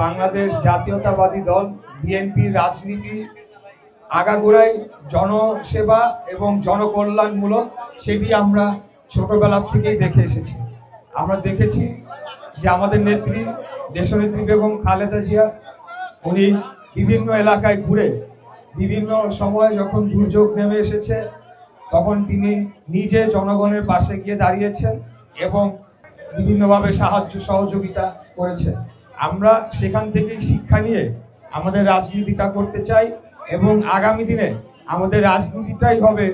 বাংলাদেশ জাতীয়তাবাদী দল বিএনপির রাজনীতি আগাগোড়াই জনসেবা এবং জনকল্যাণমূলক, সেটি আমরা ছোটবেলা থেকেই দেখে এসেছি। আমরা দেখেছি যে আমাদের নেত্রী দেশনেত্রী বেগম খালেদা জিয়া উনি বিভিন্ন এলাকায় ঘুরে বিভিন্ন সময়ে যখন দুর্যোগ নেমে এসেছে তখন তিনি নিজে জনগণের পাশে গিয়ে দাঁড়িয়েছেন এবং বিভিন্নভাবে সাহায্য সহযোগিতা করেছেন। আমরা সেখান থেকেই শিক্ষা নিয়ে আমাদের রাজনীতিটা করতে চাই এবং আগামী দিনে আমাদের রাজনীতিটাই হবে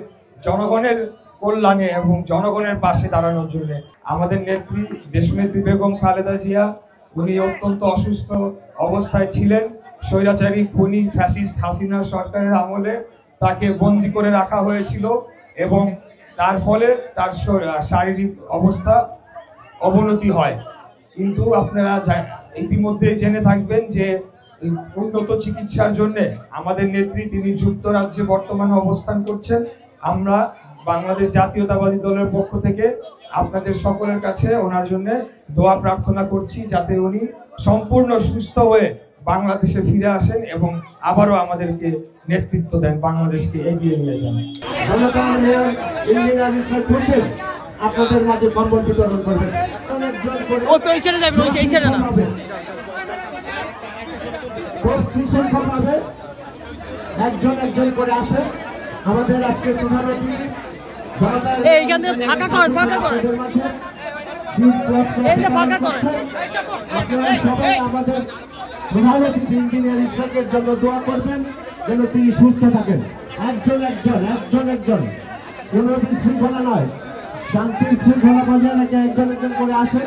জনগণের কল্যাণে এবং জনগণের পাশে দাঁড়ানোর জন্য। আমাদের নেত্রী দেশনেত্রী বেগম খালেদা জিয়া উনি অত্যন্ত অসুস্থ অবস্থায় ছিলেন। স্বৈরাচারী খুনি ফ্যাসিস্ট হাসিনা সরকারের আমলে তাকে বন্দী করে রাখা হয়েছিল এবং তার ফলে তার শারীরিক অবস্থা অবনতি হয়। কিন্তু আপনারা ইতিমধ্যে জেনে থাকবেন যে উন্নত চিকিৎসার জন্য আমাদের নেত্রী তিনি যুক্তরাজ্যে বর্তমানে অবস্থান করছেন। আমরা বাংলাদেশ জাতীয়তাবাদী দলের পক্ষ থেকে আপনাদের সকলের কাছে ওনার জন্য দোয়া প্রার্থনা করছি যাতে উনি সম্পূর্ণ সুস্থ হয়ে বাংলাদেশে ফিরে আসেন এবং আবারও আমাদেরকে নেতৃত্ব দেন, বাংলাদেশকে এগিয়ে নিয়ে যান। আপনাদের মাঝে কম্বল বিতরণ করবেন। একজন একজন করে আসেন। আমাদের আজকে প্রধান অতিথি আপনারা সবাই আমাদের প্রধান অতিথি ইঞ্জিনিয়ার ইসরাকের জন্য দোয়া করবেন যেন তিনি সুস্থ থাকেন। একজন একজন কোন বিশৃঙ্খলা নয়, শান্তির শৃঙ্খলা বজায় রেখে একজন একজন করে আসেন।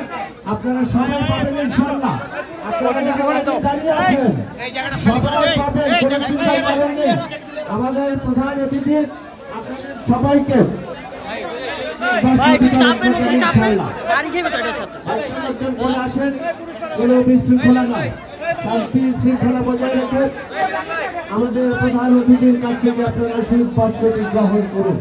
আপনারা সবাই পাবেন ইনশাআল্লাহ। আপনারা দাঁড়িয়ে আছেন সবাই পাবেন, কোনো চিন্তা করেন নেই। আমাদের প্রধান অতিথি আপনাদের সবাইকে করে আসেন, কোনো বিশৃঙ্খলা নয়, শান্তির শৃঙ্খলা বজায় রেখে আমাদের প্রধান অতিথির কাছ থেকে আপনারা শহীদ পত্রটি গ্রহণ করুন।